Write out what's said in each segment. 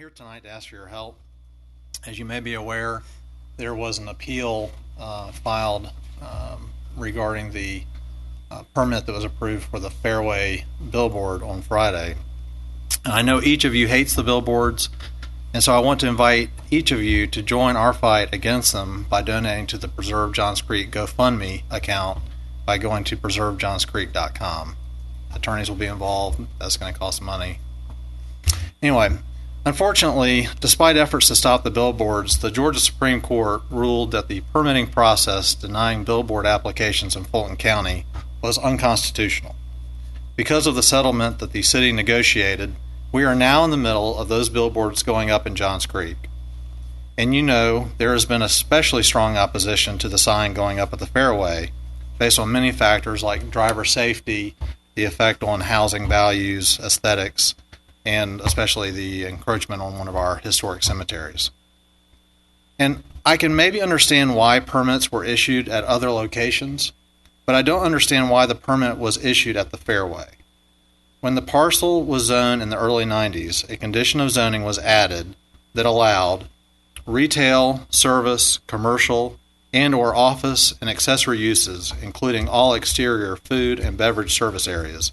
here tonight to ask for your help. As you may be aware, there was an appeal filed regarding the permit that was approved for the Fairway billboard on Friday. And I know each of you hates the billboards, and so I want to invite each of you to join our fight against them by donating to the Preserve Johns Creek GoFundMe account by going to preservejohnscreek.com. Attorneys will be involved. That's going to cost money. Anyway, unfortunately, despite efforts to stop the billboards, the Georgia Supreme Court ruled that the permitting process denying billboard applications in Fulton County was unconstitutional. Because of the settlement that the city negotiated, we are now in the middle of those billboards going up in Johns Creek. And you know, there has been especially strong opposition to the sign going up at the Fairway, based on many factors like driver safety, the effect on housing values, aesthetics, and especially the encroachment on one of our historic cemeteries. And I can maybe understand why permits were issued at other locations, but I don't understand why the permit was issued at the Fairway. When the parcel was zoned in the early 90s, a condition of zoning was added that allowed retail, service, commercial, and/or office and accessory uses, including all exterior food and beverage service areas,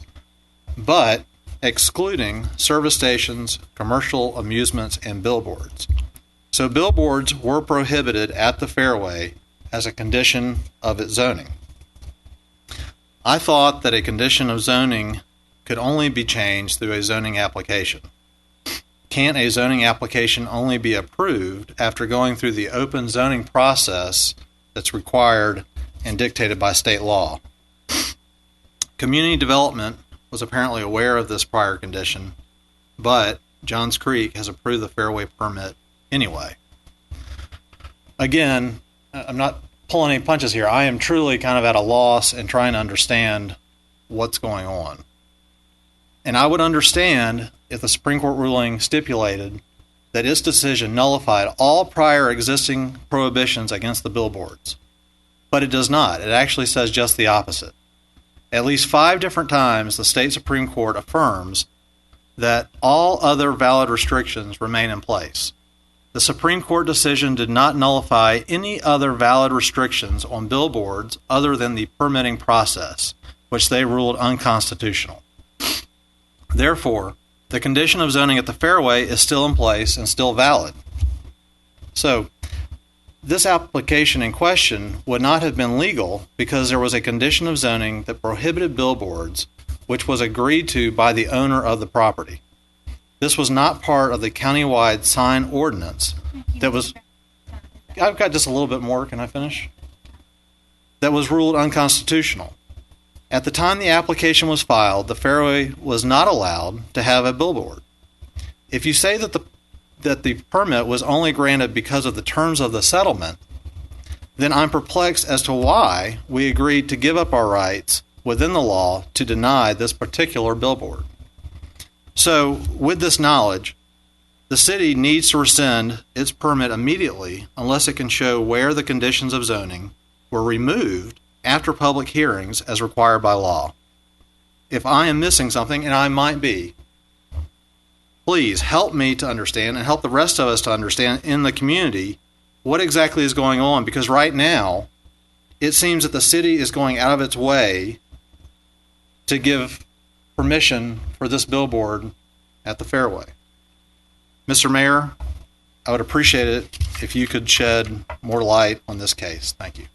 but excluding service stations, commercial amusements, and billboards. So billboards were prohibited at the Fairway as a condition of its zoning. I thought that a condition of zoning could only be changed through a zoning application. Can't a zoning application only be approved after going through the open zoning process that's required and dictated by state law? Community development was apparently aware of this prior condition, but Johns Creek has approved the Fairway permit anyway. Again, I'm not pulling any punches here. I am truly kind of at a loss and trying to understand what's going on. And I would understand if the Supreme Court ruling stipulated that its decision nullified all prior existing prohibitions against the billboards. But it does not. It actually says just the opposite. At least 5 different times, the state Supreme Court affirms that all other valid restrictions remain in place. The Supreme Court decision did not nullify any other valid restrictions on billboards other than the permitting process, which they ruled unconstitutional. Therefore, the condition of zoning at the Fairway is still in place and still valid. So, this application in question would not have been legal because there was a condition of zoning that prohibited billboards, which was agreed to by the owner of the property. This was not part of the countywide sign ordinance that was... I've got just a little bit more. Can I finish? That was ruled unconstitutional. At the time the application was filed, the Fairway was not allowed to have a billboard. If you say that the permit was only granted because of the terms of the settlement, then I'm perplexed as to why we agreed to give up our rights within the law to deny this particular billboard. So, with this knowledge, the city needs to rescind its permit immediately unless it can show where the conditions of zoning were removed after public hearings as required by law. If I am missing something, and I might be, please help me to understand and help the rest of us to understand in the community what exactly is going on, because right now it seems that the city is going out of its way to give permission for this billboard at the Fairway. Mr. Mayor, I would appreciate it if you could shed more light on this case. Thank you.